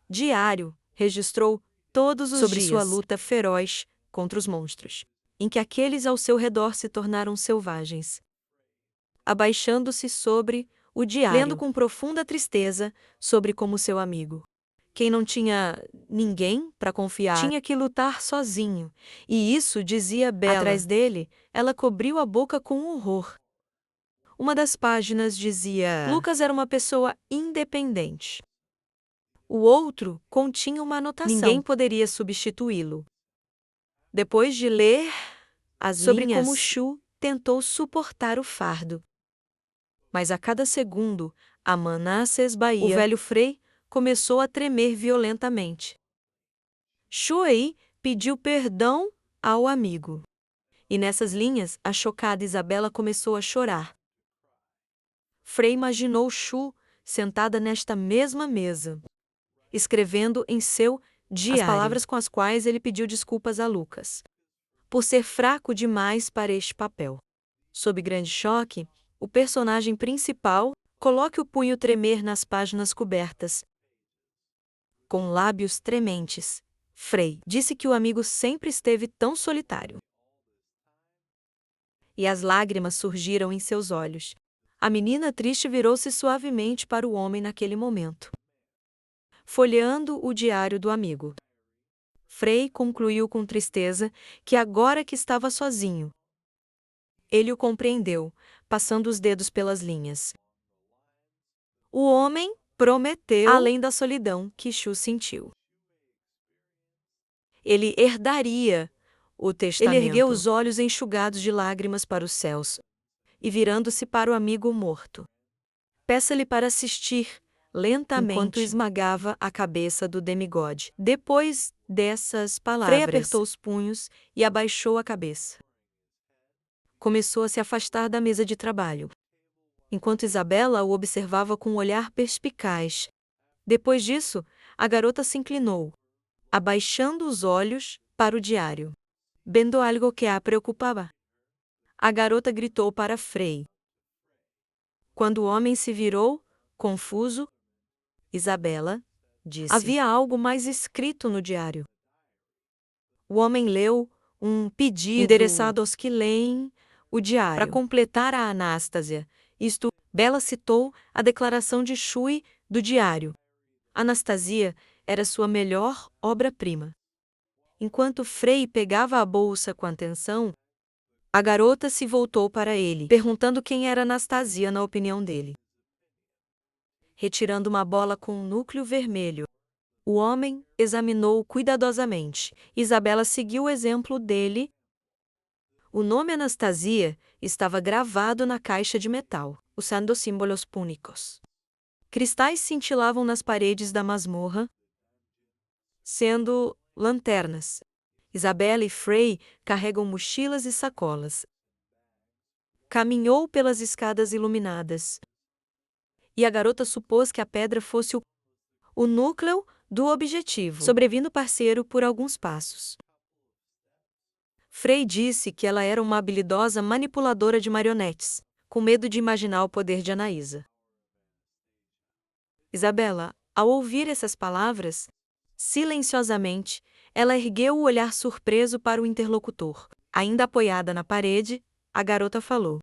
diário registrou todos os sobre dias sua sua luta feroz contra os monstros, em que aqueles ao seu redor se tornaram selvagens. Abaixando-se sobre o diário, lendo com profunda tristeza sobre como seu amigo, quem não tinha ninguém para confiar, tinha que lutar sozinho, e isso dizia Bella. Atrás dele, ela cobriu a boca com horror. Uma das páginas dizia: Lucas era uma pessoa independente. O outro continha uma anotação: ninguém poderia substituí-lo. Depois de ler as sobre linhas, como Shu tentou suportar o fardo. Mas a cada segundo, a mana se esbaía. O velho Frei começou a tremer violentamente. Shuei pediu perdão ao amigo. E nessas linhas, a chocada Isabela começou a chorar. Frei imaginou Shu sentada nesta mesma mesa, escrevendo em seu diário as palavras com as quais ele pediu desculpas a Lucas, por ser fraco demais para este papel. Sob grande choque, o personagem principal coloca o punho tremer nas páginas cobertas. Com lábios trementes, Frei disse que o amigo sempre esteve tão solitário. E as lágrimas surgiram em seus olhos. A menina triste virou-se suavemente para o homem naquele momento, folheando o diário do amigo. Frei concluiu com tristeza que agora que estava sozinho, ele o compreendeu, passando os dedos pelas linhas. O homem prometeu, além da solidão que Shu sentiu. Ele herdaria o testamento. Ele ergueu os olhos enxugados de lágrimas para os céus e, virando-se para o amigo morto, peça-lhe para assistir lentamente enquanto esmagava a cabeça do demigode. Depois dessas palavras, Frei apertou os punhos e abaixou a cabeça. Começou a se afastar da mesa de trabalho, enquanto Isabela o observava com um olhar perspicaz. Depois disso, a garota se inclinou, abaixando os olhos para o diário. Vendo algo que a preocupava, a garota gritou para Frei. Quando o homem se virou, confuso, Isabela disse: havia algo mais escrito no diário. O homem leu um pedido endereçado aos que leem o diário para completar a Anástasia. Bella citou a declaração de Shui do diário. Anastasia era sua melhor obra-prima. Enquanto Frei pegava a bolsa com atenção, a garota se voltou para ele, perguntando quem era Anastasia na opinião dele. Retirando uma bola com um núcleo vermelho, o homem examinou-o cuidadosamente. Isabela seguiu o exemplo dele. O nome Anastasia estava gravado na caixa de metal, usando símbolos púnicos. Cristais cintilavam nas paredes da masmorra, sendo lanternas. Isabela e Frei carregam mochilas e sacolas. Caminhou pelas escadas iluminadas. E a garota supôs que a pedra fosse o núcleo do objetivo, sobrevindo o parceiro por alguns passos. Frei disse que ela era uma habilidosa manipuladora de marionetes, com medo de imaginar o poder de Anaísa. Isabela, ao ouvir essas palavras, silenciosamente, ela ergueu o olhar surpreso para o interlocutor. Ainda apoiada na parede, a garota falou,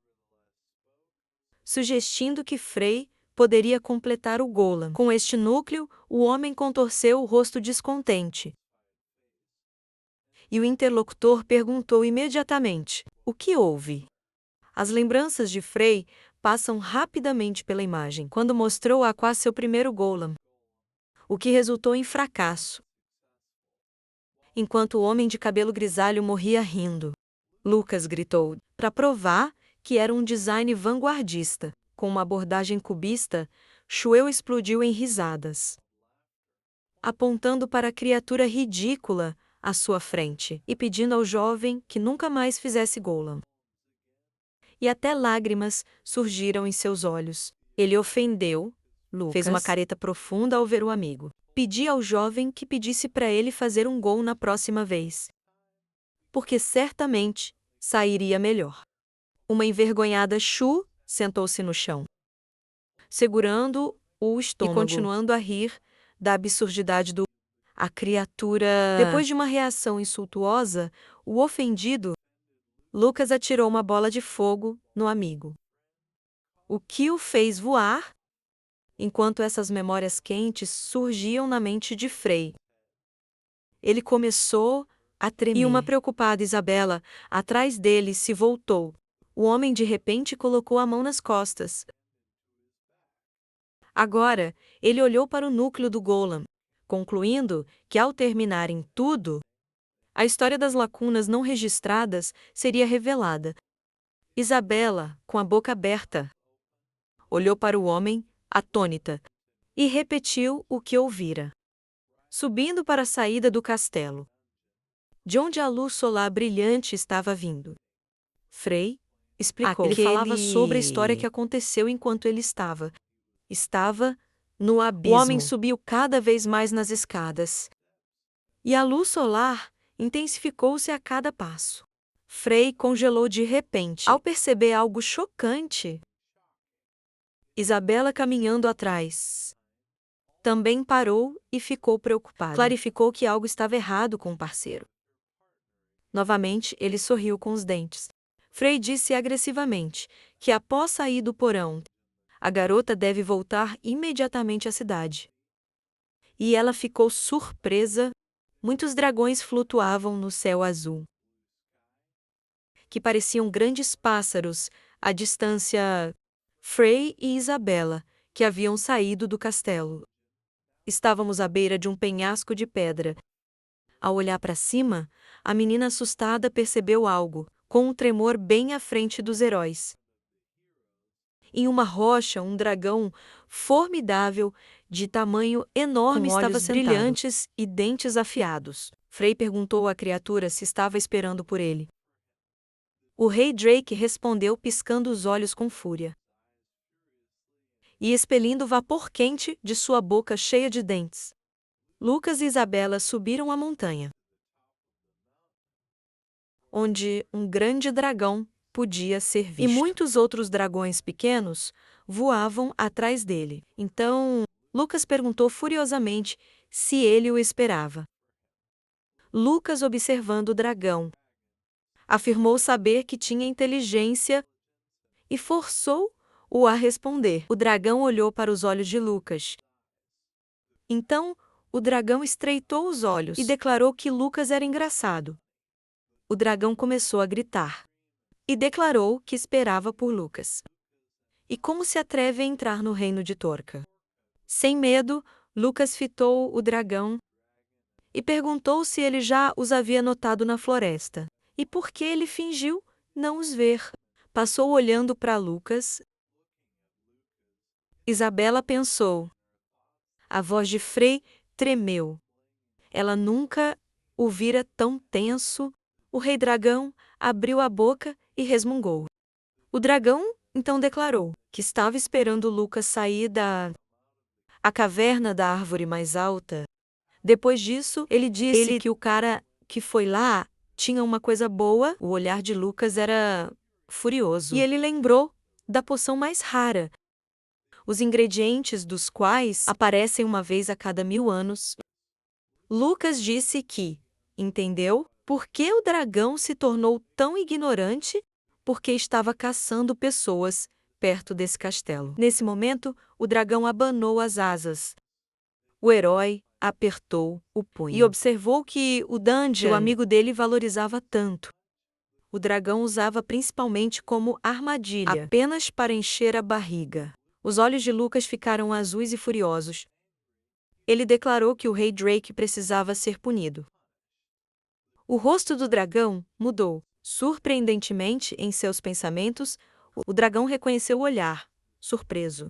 sugestindo que Frei poderia completar o golem. Com este núcleo, o homem contorceu o rosto descontente. E o interlocutor perguntou imediatamente: o que houve? As lembranças de Frei passam rapidamente pela imagem quando mostrou a Aquá seu primeiro golem, o que resultou em fracasso. Enquanto o homem de cabelo grisalho morria rindo, Lucas gritou, para provar que era um design vanguardista. Com uma abordagem cubista, Shueu explodiu em risadas, apontando para a criatura ridícula à sua frente e pedindo ao jovem que nunca mais fizesse golem. E até lágrimas surgiram em seus olhos. Ele ofendeu Lucas, fez uma careta profunda ao ver o amigo. Pedia ao jovem que pedisse para ele fazer um gol na próxima vez, porque certamente sairia melhor. Uma envergonhada Shu sentou-se no chão, segurando o estômago e continuando a rir da absurdidade do a criatura. Depois de uma reação insultuosa, o ofendido, Lucas atirou uma bola de fogo no amigo, o que o fez voar, enquanto essas memórias quentes surgiam na mente de Frei. Ele começou a tremer. E uma preocupada Isabela, atrás dele, se voltou. O homem de repente colocou a mão nas costas. Agora, ele olhou para o núcleo do golem, concluindo que ao terminarem tudo, a história das lacunas não registradas seria revelada. Isabela, com a boca aberta, olhou para o homem, atônita, e repetiu o que ouvira. Subindo para a saída do castelo, de onde a luz solar brilhante estava vindo. Frei explicou. Ele falava sobre a história que aconteceu enquanto ele estava no abismo. O homem subiu cada vez mais nas escadas, e a luz solar intensificou-se a cada passo. Frei congelou de repente ao perceber algo chocante. Isabela, caminhando atrás, também parou e ficou preocupada. Clarificou que algo estava errado com o parceiro. Novamente, ele sorriu com os dentes. Frei disse agressivamente que, após sair do porão, a garota deve voltar imediatamente à cidade. E ela ficou surpresa. Muitos dragões flutuavam no céu azul, que pareciam grandes pássaros à distância. Frei e Isabela, que haviam saído do castelo. Estávamos à beira de um penhasco de pedra. Ao olhar para cima, a menina assustada percebeu algo, com um tremor bem à frente dos heróis. Em uma rocha, um dragão formidável, de tamanho enorme, Com estava olhos sentado, brilhantes e dentes afiados. Frei perguntou à criatura se estava esperando por ele. O rei Drake respondeu piscando os olhos com fúria e expelindo vapor quente de sua boca cheia de dentes. Lucas e Isabela subiram a montanha, onde um grande dragão podia ser visto. E muitos outros dragões pequenos voavam atrás dele. Então, Lucas perguntou furiosamente se ele o esperava. Lucas, observando o dragão, afirmou saber que tinha inteligência e forçou-o a responder. O dragão olhou para os olhos de Lucas. Então, o dragão estreitou os olhos e declarou que Lucas era engraçado. O dragão começou a gritar e declarou que esperava por Lucas. E como se atreve a entrar no reino de Torca? Sem medo, Lucas fitou o dragão e perguntou se ele já os havia notado na floresta, e por que ele fingiu não os ver. Passou olhando para Lucas. Isabela pensou. A voz de Frei tremeu. Ela nunca o vira tão tenso. O rei dragão abriu a boca e resmungou. O dragão então declarou que estava esperando Lucas sair da caverna da árvore mais alta. Depois disso, ele disse que o cara que foi lá tinha uma coisa boa. O olhar de Lucas era furioso. E ele lembrou da poção mais rara, os ingredientes dos quais aparecem uma vez a cada 1000 anos. Lucas disse que entendeu por que o dragão se tornou tão ignorante, porque estava caçando pessoas perto desse castelo. Nesse momento, o dragão abanou as asas. O herói apertou o punho e observou que o Dungeon, o amigo dele, valorizava tanto. O dragão usava principalmente como armadilha, apenas para encher a barriga. Os olhos de Lucas ficaram azuis e furiosos. Ele declarou que o rei Drake precisava ser punido. O rosto do dragão mudou. Surpreendentemente, em seus pensamentos, o dragão reconheceu o olhar, surpreso.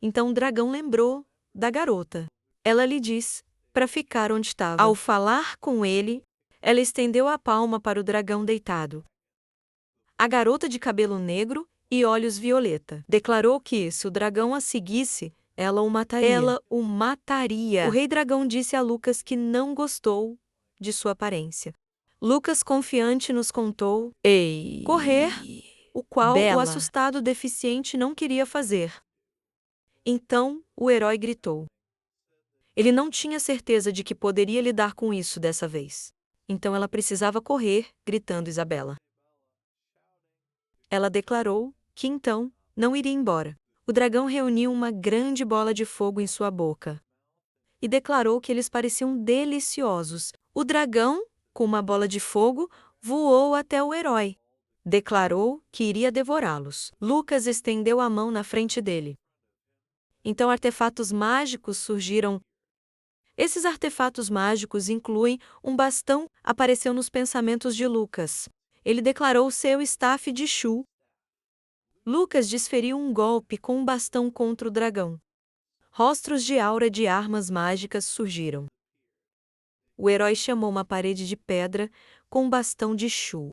Então o dragão lembrou da garota. Ela lhe disse para ficar onde estava. Ao falar com ele, ela estendeu a palma para o dragão deitado. A garota de cabelo negro e olhos violeta declarou que, se o dragão a seguisse, ela o mataria. O rei dragão disse a Lucas que não gostou de sua aparência. Lucas, confiante, nos contou correr, o qual o assustado deficiente não queria fazer. Então, o herói gritou. Ele não tinha certeza de que poderia lidar com isso dessa vez. Então ela precisava correr, gritando Isabela. Ela declarou que então não iria embora. O dragão reuniu uma grande bola de fogo em sua boca e declarou que eles pareciam deliciosos. O dragão, com uma bola de fogo, voou até o herói. Declarou que iria devorá-los. Lucas estendeu a mão na frente dele. Então artefatos mágicos surgiram. Esses artefatos mágicos incluem um bastão, apareceu nos pensamentos de Lucas. Ele declarou seu staff de Shu. Lucas desferiu um golpe com um bastão contra o dragão. Rostros de aura de armas mágicas surgiram. O herói chamou uma parede de pedra com um bastão de Shu,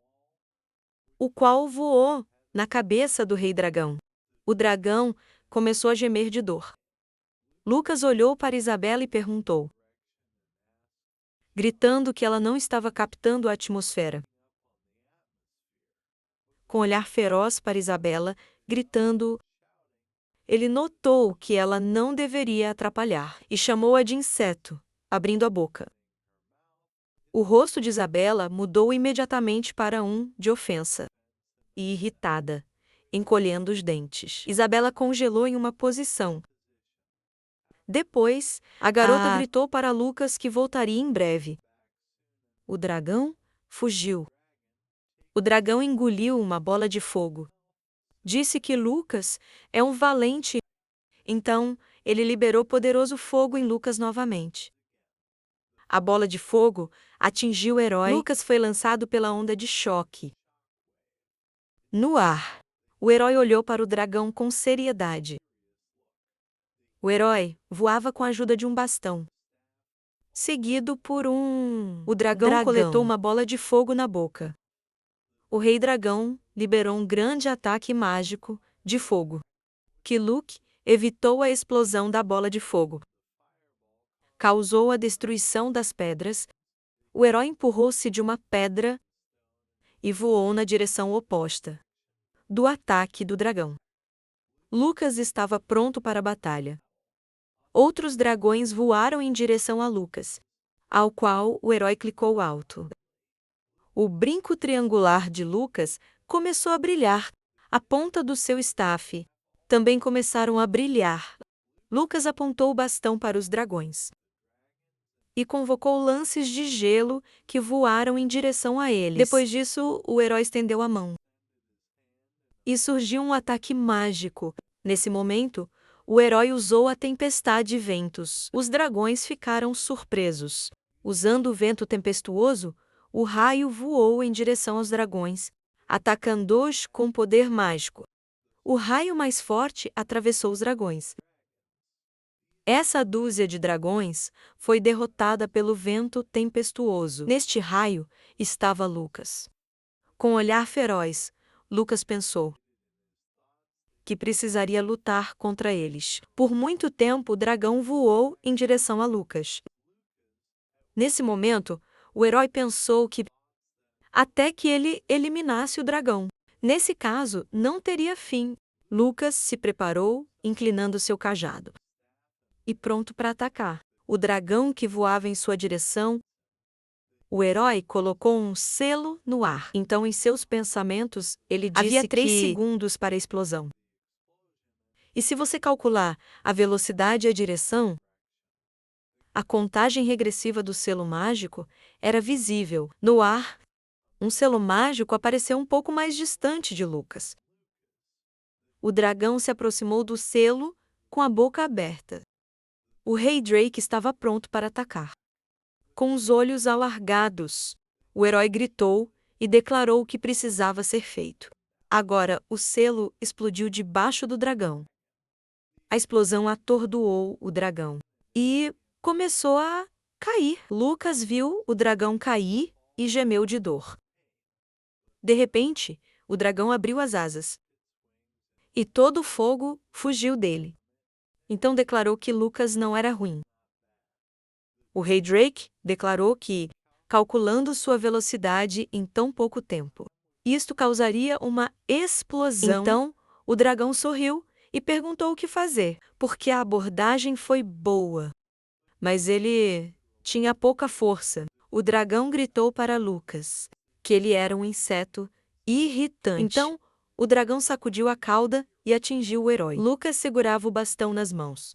o qual voou na cabeça do rei dragão. O dragão começou a gemer de dor. Lucas olhou para Isabela e perguntou, gritando que ela não estava captando a atmosfera. Com olhar feroz para Isabela, gritando, ele notou que ela não deveria atrapalhar e chamou-a de inseto, abrindo a boca. O rosto de Isabela mudou imediatamente para um de ofensa e irritada, encolhendo os dentes. Isabela congelou em uma posição. Depois, a garota gritou para Lucas que voltaria em breve. O dragão fugiu. O dragão engoliu uma bola de fogo. Disse que Lucas é um valente. Então, ele liberou poderoso fogo em Lucas novamente. A bola de fogo atingiu o herói. Lucas foi lançado pela onda de choque. No ar, o herói olhou para o dragão com seriedade. O herói voava com a ajuda de um bastão, seguido por um. O dragão coletou uma bola de fogo na boca. O rei dragão liberou um grande ataque mágico de fogo, que Luke evitou a explosão da bola de fogo. Causou a destruição das pedras. O herói empurrou-se de uma pedra e voou na direção oposta do ataque do dragão. Lucas estava pronto para a batalha. Outros dragões voaram em direção a Lucas, ao qual o herói clicou alto. O brinco triangular de Lucas começou a brilhar. A ponta do seu staff também começaram a brilhar. Lucas apontou o bastão para os dragões e convocou lances de gelo que voaram em direção a eles. Depois disso, o herói estendeu a mão e surgiu um ataque mágico. Nesse momento, o herói usou a tempestade e ventos. Os dragões ficaram surpresos. Usando o vento tempestuoso, o raio voou em direção aos dragões, atacando-os com poder mágico. O raio mais forte atravessou os dragões. Essa dúzia de dragões foi derrotada pelo vento tempestuoso. Neste raio estava Lucas. Com um olhar feroz, Lucas pensou que precisaria lutar contra eles. Por muito tempo, o dragão voou em direção a Lucas. Nesse momento, o herói pensou que até que ele eliminasse o dragão. Nesse caso, não teria fim. Lucas se preparou, inclinando seu cajado e pronto para atacar o dragão que voava em sua direção. O herói colocou um selo no ar. Então, em seus pensamentos, ele disse havia 3 segundos para a explosão. E se você calcular a velocidade e a direção, a contagem regressiva do selo mágico era visível. No ar, um selo mágico apareceu um pouco mais distante de Lucas. O dragão se aproximou do selo com a boca aberta. O rei Drake estava pronto para atacar. Com os olhos alargados, o herói gritou e declarou o que precisava ser feito. Agora, o selo explodiu debaixo do dragão. A explosão atordoou o dragão e começou a cair. Lucas viu o dragão cair e gemeu de dor. De repente, o dragão abriu as asas e todo o fogo fugiu dele. Então declarou que Lucas não era ruim. O rei Drake declarou que, calculando sua velocidade em tão pouco tempo, isto causaria uma explosão. Então, o dragão sorriu e perguntou o que fazer, porque a abordagem foi boa. Mas ele tinha pouca força. O dragão gritou para Lucas que ele era um inseto irritante. Então, o dragão sacudiu a cauda e atingiu o herói. Lucas segurava o bastão nas mãos.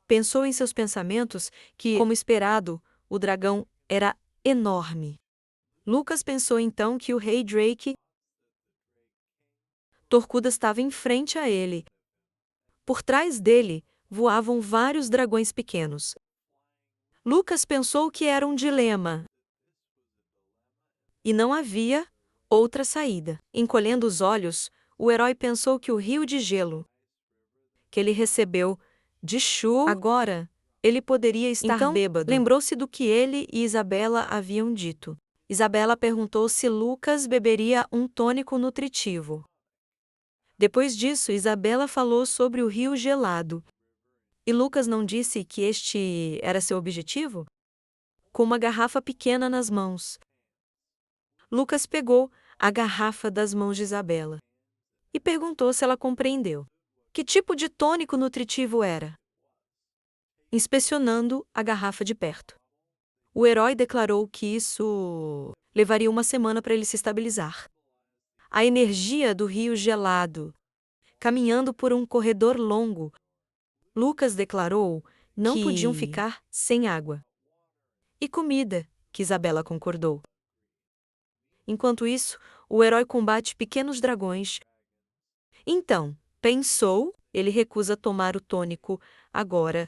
Pensou em seus pensamentos que, como esperado, o dragão era enorme. Lucas pensou então que o rei Drake Torcuda estava em frente a ele. Por trás dele, voavam vários dragões pequenos. Lucas pensou que era um dilema. E não havia outra saída. Encolhendo os olhos, o herói pensou que o rio de gelo que ele recebeu de Shu, agora ele poderia estar bêbado. Lembrou-se do que ele e Isabela haviam dito. Isabela perguntou se Lucas beberia um tônico nutritivo. Depois disso, Isabela falou sobre o rio gelado. E Lucas não disse que este era seu objetivo? Com uma garrafa pequena nas mãos, Lucas pegou a garrafa das mãos de Isabela e perguntou se ela compreendeu. Que tipo de tônico nutritivo era? Inspecionando a garrafa de perto. O herói declarou que isso levaria uma semana para ele se estabilizar. A energia do rio gelado, caminhando por um corredor longo, Lucas declarou não podiam ficar sem água. E comida, que Isabela concordou. Enquanto isso, o herói combate pequenos dragões. Então, pensou, ele recusa tomar o tônico agora.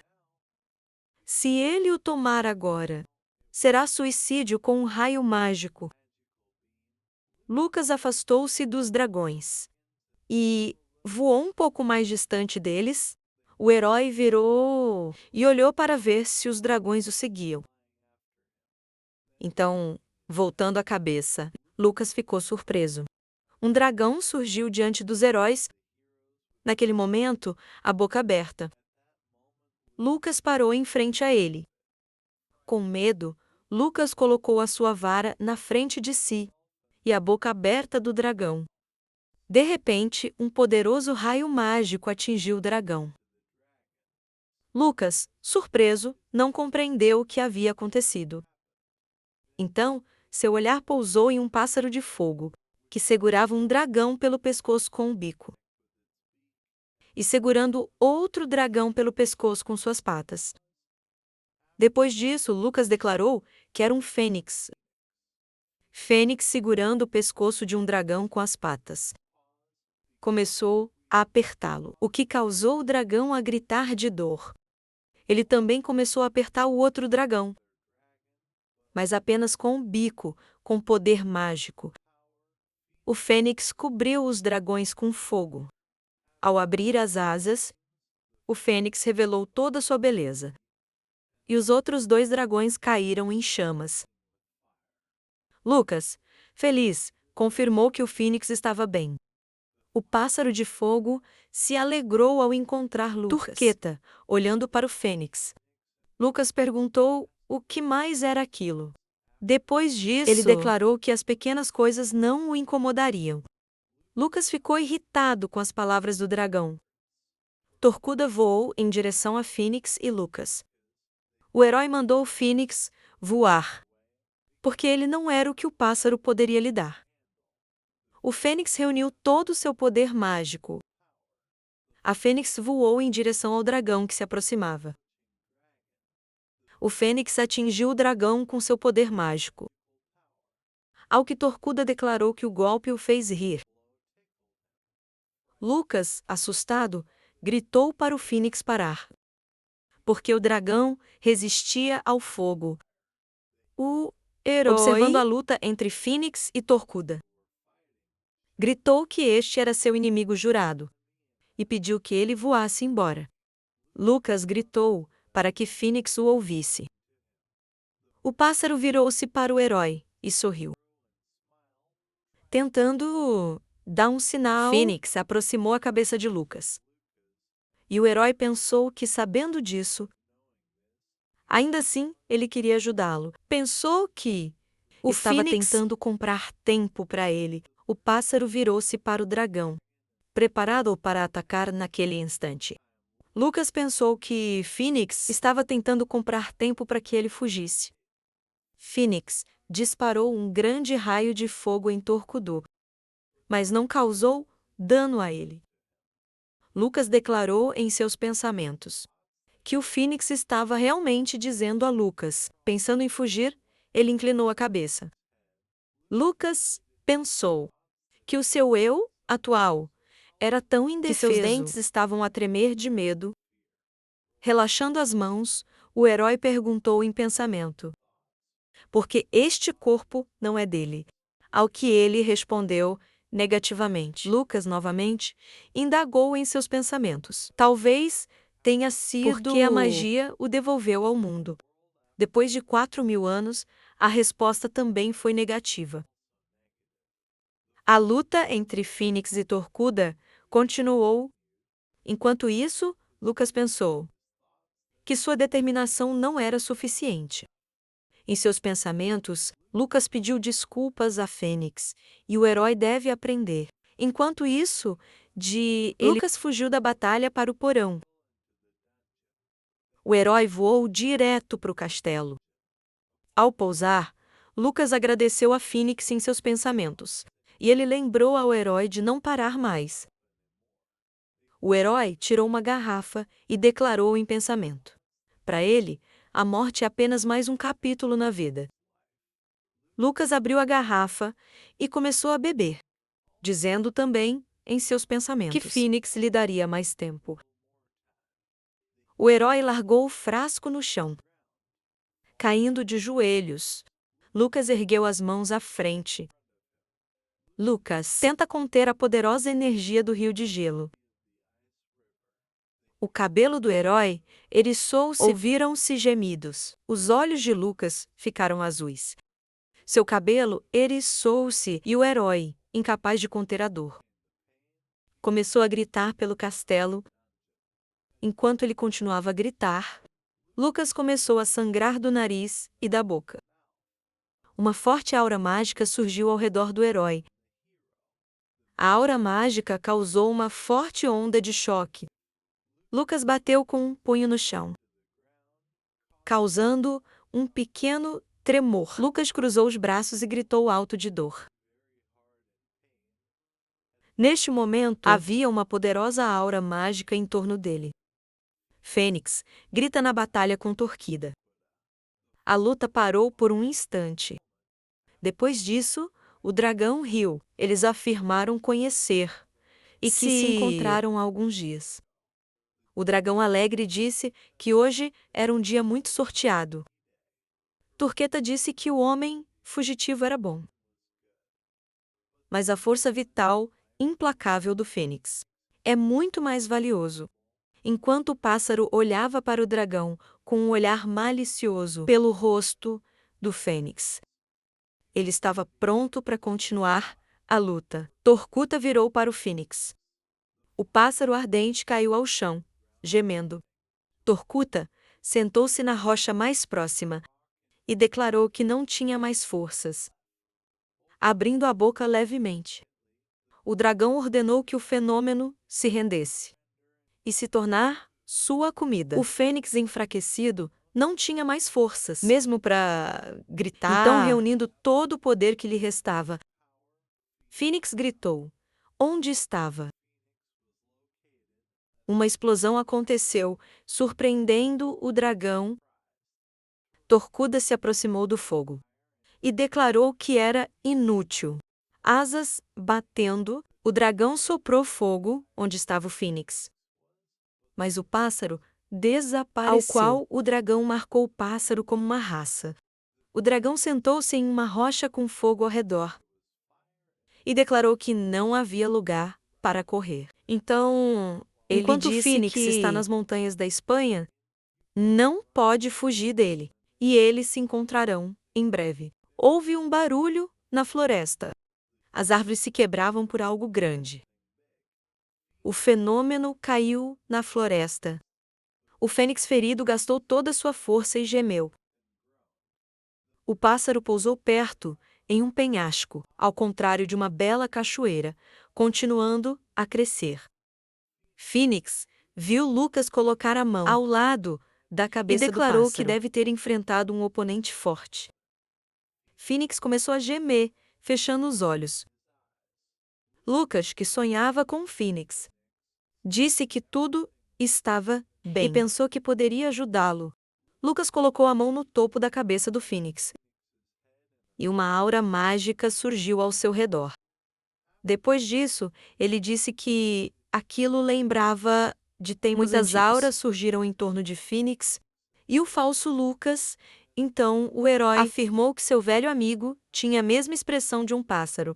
Se ele o tomar agora, será suicídio com um raio mágico. Lucas afastou-se dos dragões e voou um pouco mais distante deles. O herói virou e olhou para ver se os dragões o seguiam. Então, voltando a cabeça, Lucas ficou surpreso. Um dragão surgiu diante dos heróis. Naquele momento, a boca aberta. Lucas parou em frente a ele. Com medo, Lucas colocou a sua vara na frente de si e a boca aberta do dragão. De repente, um poderoso raio mágico atingiu o dragão. Lucas, surpreso, não compreendeu o que havia acontecido. Então, seu olhar pousou em um pássaro de fogo, que segurava um dragão pelo pescoço com o bico. E segurando outro dragão pelo pescoço com suas patas. Depois disso, Lucas declarou que era um fênix. Fênix segurando o pescoço de um dragão com as patas. Começou a apertá-lo, o que causou o dragão a gritar de dor. Ele também começou a apertar o outro dragão, mas apenas com o bico, com poder mágico. O fênix cobriu os dragões com fogo. Ao abrir as asas, o fênix revelou toda sua beleza. E os outros dois dragões caíram em chamas. Lucas, feliz, confirmou que o fênix estava bem. O pássaro de fogo se alegrou ao encontrar Lucas. Turqueta, olhando para o fênix. Lucas perguntou o que mais era aquilo. Depois disso, ele declarou que as pequenas coisas não o incomodariam. Lucas ficou irritado com as palavras do dragão. Torcuda voou em direção a Fênix e Lucas. O herói mandou o Fênix voar, porque ele não era o que o pássaro poderia lhe dar. O Fênix reuniu todo o seu poder mágico. A Fênix voou em direção ao dragão que se aproximava. O Fênix atingiu o dragão com seu poder mágico. Ao que Torcuda declarou que o golpe o fez rir. Lucas, assustado, gritou para o Fênix parar. Porque o dragão resistia ao fogo. O herói, observando a luta entre Fênix e Torcuda, gritou que este era seu inimigo jurado e pediu que ele voasse embora. Lucas gritou para que Fênix o ouvisse. O pássaro virou-se para o herói e sorriu. Tentando dar um sinal, Fênix aproximou a cabeça de Lucas. E o herói pensou que, sabendo disso, ainda assim ele queria ajudá-lo. Pensou que estava tentando comprar tempo para ele. O pássaro virou-se para o dragão preparado para atacar naquele instante. Lucas pensou que Fênix estava tentando comprar tempo para que ele fugisse. Fênix disparou um grande raio de fogo em Torcudo, mas não causou dano a ele. Lucas declarou em seus pensamentos que o Fênix estava realmente dizendo a Lucas, pensando em fugir, ele inclinou a cabeça. Lucas pensou que o seu eu atual era tão indefeso que seus dentes estavam a tremer de medo. Relaxando as mãos, o herói perguntou em pensamento: porque este corpo não é dele. Ao que ele respondeu negativamente. Lucas, novamente, indagou em seus pensamentos. Talvez tenha sido porque a magia o devolveu ao mundo. Depois de 4.000 anos, a resposta também foi negativa. A luta entre Fênix e Torcuda continuou. Enquanto isso, Lucas pensou que sua determinação não era suficiente. Em seus pensamentos, Lucas pediu desculpas a Fênix, e o herói deve aprender. Enquanto isso, Lucas fugiu da batalha para o porão. O herói voou direto para o castelo. Ao pousar, Lucas agradeceu a Fênix em seus pensamentos, e ele lembrou ao herói de não parar mais. O herói tirou uma garrafa e declarou em pensamento: para ele, a morte é apenas mais um capítulo na vida. Lucas abriu a garrafa e começou a beber, dizendo também, em seus pensamentos, que Fênix lhe daria mais tempo. O herói largou o frasco no chão. Caindo de joelhos, Lucas ergueu as mãos à frente. Lucas tenta conter a poderosa energia do rio de gelo. O cabelo do herói eriçou-se. Ouviram-se gemidos. Os olhos de Lucas ficaram azuis. Seu cabelo eriçou-se e o herói, incapaz de conter a dor, começou a gritar pelo castelo. Enquanto ele continuava a gritar, Lucas começou a sangrar do nariz e da boca. Uma forte aura mágica surgiu ao redor do herói. A aura mágica causou uma forte onda de choque. Lucas bateu com um punho no chão, causando um pequeno tremor. Lucas cruzou os braços e gritou alto de dor. Neste momento, havia uma poderosa aura mágica em torno dele. Fênix grita na batalha com Torquida. A luta parou por um instante. Depois disso, o dragão riu. Eles afirmaram conhecer e que se encontraram há alguns dias. O dragão alegre disse que hoje era um dia muito sorteado. Turqueta disse que o homem fugitivo era bom. Mas a força vital, implacável do Fênix é muito mais valioso. Enquanto o pássaro olhava para o dragão com um olhar malicioso pelo rosto do Fênix, ele estava pronto para continuar a luta. Torquata virou para o Fênix. O pássaro ardente caiu ao chão, gemendo. Torquata sentou-se na rocha mais próxima e declarou que não tinha mais forças. Abrindo a boca levemente, o dragão ordenou que o fenômeno se rendesse e se tornar sua comida. O Fênix, enfraquecido, não tinha mais forças, mesmo para gritar. Então, reunindo todo o poder que lhe restava, Fênix gritou: onde estava? Uma explosão aconteceu, surpreendendo o dragão. Torquada se aproximou do fogo e declarou que era inútil. Asas batendo, o dragão soprou fogo onde estava o Fênix. Mas o pássaro desapareceu. Ao qual o dragão marcou o pássaro como uma raça. O dragão sentou-se em uma rocha com fogo ao redor e declarou que não havia lugar para correr. Então, enquanto o Fênix está nas montanhas da Espanha, não pode fugir dele, e eles se encontrarão em breve. Houve um barulho na floresta. As árvores se quebravam por algo grande. O fenômeno caiu na floresta. O Fênix ferido gastou toda sua força e gemeu. O pássaro pousou perto, em um penhasco, ao contrário de uma bela cachoeira, continuando a crescer. Fênix viu Lucas colocar a mão ao lado da cabeça do pássaro e declarou que deve ter enfrentado um oponente forte. Fênix começou a gemer, fechando os olhos. Lucas, que sonhava com o Fênix, disse que tudo estava bem e pensou que poderia ajudá-lo. Lucas colocou a mão no topo da cabeça do Fênix e uma aura mágica surgiu ao seu redor. Depois disso, ele disse que aquilo lembrava de tempos antigos. Muitas auras surgiram em torno de Fênix e o falso Lucas. Então, o herói afirmou que seu velho amigo tinha a mesma expressão de um pássaro.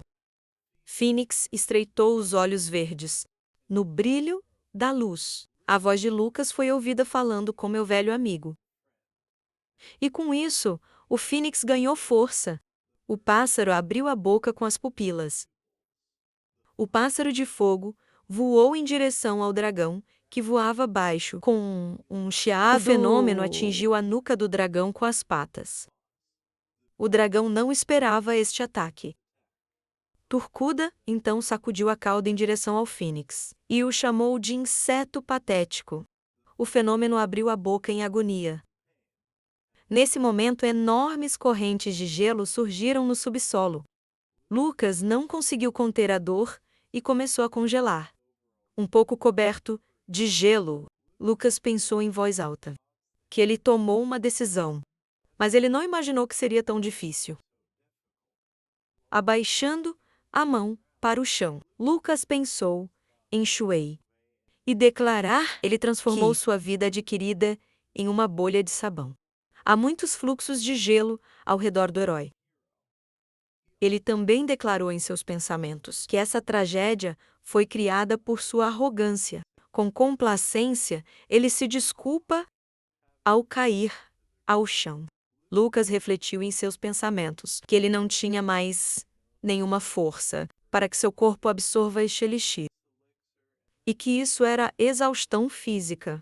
Fênix estreitou os olhos verdes. No brilho da luz, a voz de Lucas foi ouvida falando com meu velho amigo. E com isso, o Fênix ganhou força. O pássaro abriu a boca com as pupilas. O pássaro de fogo voou em direção ao dragão, que voava baixo. Com um chiado, o fenômeno atingiu a nuca do dragão com as patas. O dragão não esperava este ataque. Turcuda, então, sacudiu a cauda em direção ao Fênix e o chamou de inseto patético. O fenômeno abriu a boca em agonia. Nesse momento, enormes correntes de gelo surgiram no subsolo. Lucas não conseguiu conter a dor e começou a congelar. Um pouco coberto de gelo, Lucas pensou em voz alta que ele tomou uma decisão, mas ele não imaginou que seria tão difícil. Abaixando a mão para o chão, Lucas pensou em Shuei e declarar ele transformou sua vida adquirida em uma bolha de sabão. Há muitos fluxos de gelo ao redor do herói. Ele também declarou em seus pensamentos que essa tragédia foi criada por sua arrogância. Com complacência, ele se desculpa ao cair ao chão. Lucas refletiu em seus pensamentos que ele não tinha mais nenhuma força para que seu corpo absorva este elixir. E que isso era exaustão física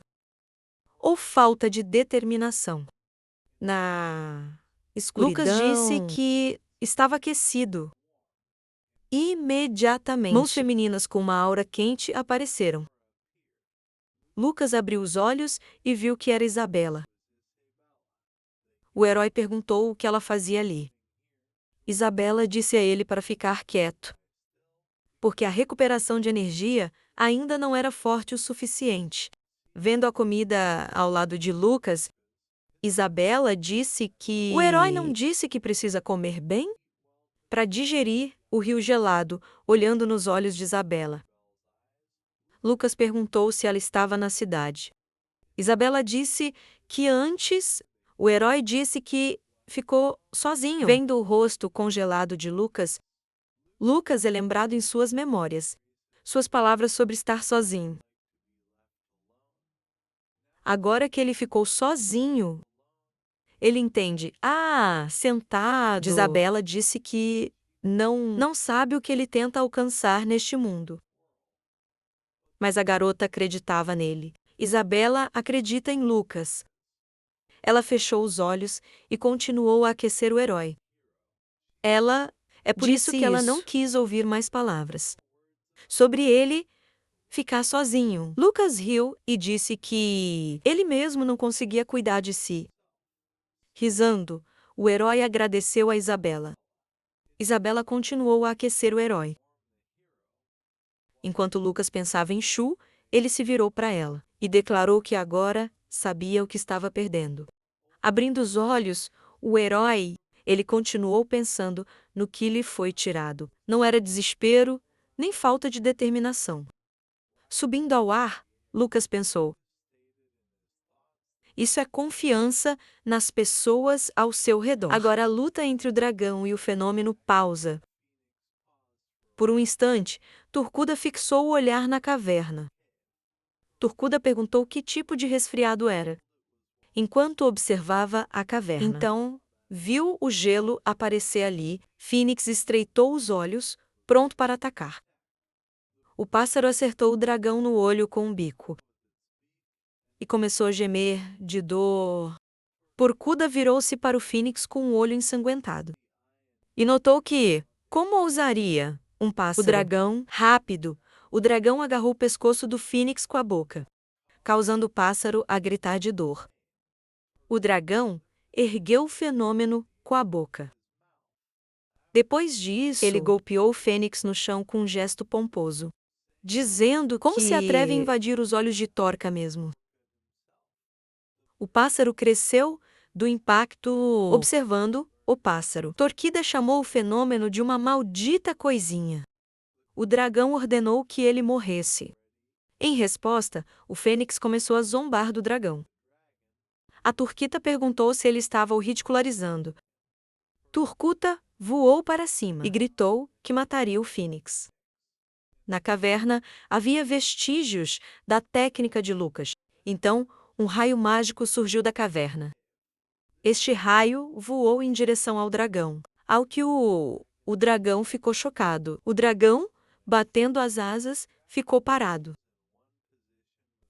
ou falta de determinação. Na escuridão, Lucas disse que estava aquecido. Imediatamente, mãos femininas com uma aura quente apareceram. Lucas abriu os olhos e viu que era Isabela. O herói perguntou o que ela fazia ali. Isabela disse a ele para ficar quieto, porque a recuperação de energia ainda não era forte o suficiente. Vendo a comida ao lado de Lucas, Isabela disse que o herói não disse que precisa comer bem? Para digerir o rio gelado, olhando nos olhos de Isabela. Lucas perguntou se ela estava na cidade. Isabela disse que antes, o herói disse que ficou sozinho. Vendo o rosto congelado de Lucas, Lucas é lembrado em suas memórias, suas palavras sobre estar sozinho. Agora que ele ficou sozinho, ele entende. Sentado. Isabela disse que não sabe o que ele tenta alcançar neste mundo. Mas a garota acreditava nele. Isabela acredita em Lucas. Ela fechou os olhos e continuou a aquecer o herói. É por isso que ela não quis ouvir mais palavras sobre ele ficar sozinho. Lucas riu e disse que ele mesmo não conseguia cuidar de si. Risando, o herói agradeceu a Isabela. Isabela continuou a aquecer o herói. Enquanto Lucas pensava em Shu, ele se virou para ela e declarou que agora sabia o que estava perdendo. Abrindo os olhos, o herói, ele continuou pensando no que lhe foi tirado. Não era desespero, nem falta de determinação. Subindo ao ar, Lucas pensou: isso é confiança nas pessoas ao seu redor. Agora a luta entre o dragão e o fenômeno pausa. Por um instante, Turcuda fixou o olhar na caverna. Turcuda perguntou que tipo de resfriado era, enquanto observava a caverna. Então, viu o gelo aparecer ali. Fênix estreitou os olhos, pronto para atacar. O pássaro acertou o dragão no olho com um bico e começou a gemer de dor. Turcuda virou-se para o Fênix com o olho ensanguentado e notou que, como ousaria, Um pássaro. O dragão, rápido. O dragão agarrou o pescoço do fênix com a boca, causando o pássaro a gritar de dor. O dragão ergueu o fenômeno com a boca. Depois disso, ele golpeou o fênix no chão com um gesto pomposo, dizendo como se atreve a invadir os olhos de Torca mesmo. O pássaro cresceu do impacto. Observando o pássaro, Torquida chamou o fenômeno de uma maldita coisinha. O dragão ordenou que ele morresse. Em resposta, o fênix começou a zombar do dragão. A Turquita perguntou se ele estava o ridicularizando. Turcuta voou para cima e gritou que mataria o fênix. Na caverna, havia vestígios da técnica de Lucas. Então, um raio mágico surgiu da caverna. Este raio voou em direção ao dragão, ao que o dragão ficou chocado. O dragão, batendo as asas, ficou parado,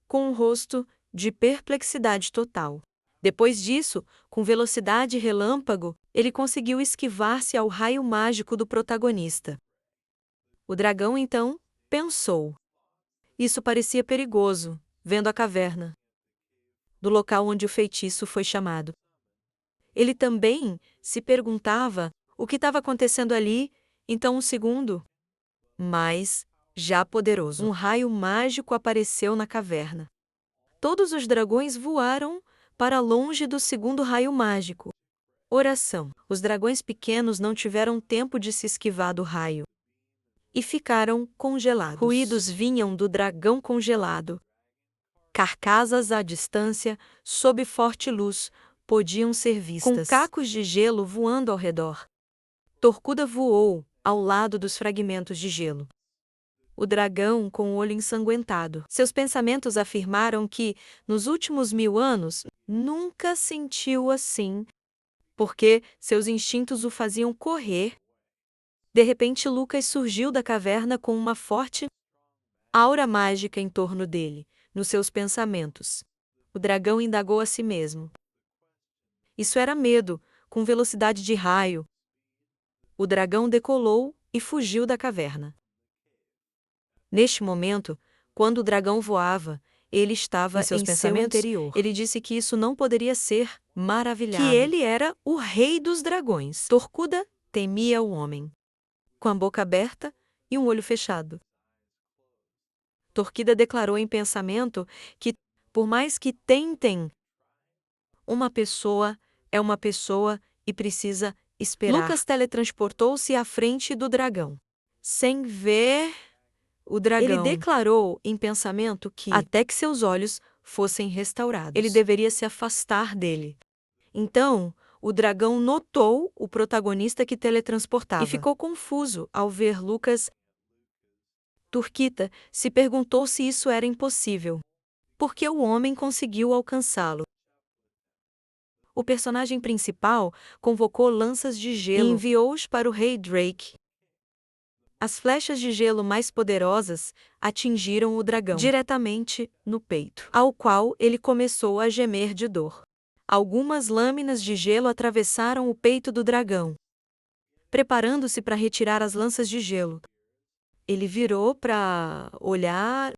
com um rosto de perplexidade total. Depois disso, com velocidade relâmpago, ele conseguiu esquivar-se ao raio mágico do protagonista. O dragão, então, pensou. Isso parecia perigoso, vendo a caverna, do local onde o feitiço foi chamado. Ele também se perguntava o que estava acontecendo ali, então um segundo. Mas, já poderoso, um raio mágico apareceu na caverna. Todos os dragões voaram para longe do segundo raio mágico. Oração. Os dragões pequenos não tiveram tempo de se esquivar do raio e ficaram congelados. Ruídos vinham do dragão congelado. Carcaças à distância, sob forte luz, podiam ser vistas, com cacos de gelo voando ao redor. Torcuda voou ao lado dos fragmentos de gelo. O dragão com o olho ensanguentado. Seus pensamentos afirmaram que, nos últimos 1000 anos, nunca sentiu assim, porque seus instintos o faziam correr. De repente, Lucas surgiu da caverna com uma forte aura mágica em torno dele, nos seus pensamentos. O dragão indagou a si mesmo. Isso era medo, com velocidade de raio. O dragão decolou e fugiu da caverna. Neste momento, quando o dragão voava, ele estava em seus pensamentos interior. Ele disse que isso não poderia ser maravilhado. Que ele era o rei dos dragões. Torcuda temia o homem, com a boca aberta e um olho fechado. Torquida declarou em pensamento que, por mais que tentem, uma pessoa é uma pessoa e precisa esperar. Lucas teletransportou-se à frente do dragão, sem ver o dragão. Ele declarou em pensamento que, até que seus olhos fossem restaurados, ele deveria se afastar dele. Então, o dragão notou o protagonista que teletransportava e ficou confuso ao ver Lucas. Turquita se perguntou se isso era impossível, porque o homem conseguiu alcançá-lo. O personagem principal convocou lanças de gelo e enviou-os para o rei Drake. As flechas de gelo mais poderosas atingiram o dragão diretamente no peito, ao qual ele começou a gemer de dor. Algumas lâminas de gelo atravessaram o peito do dragão. Preparando-se para retirar as lanças de gelo, ele virou para olhar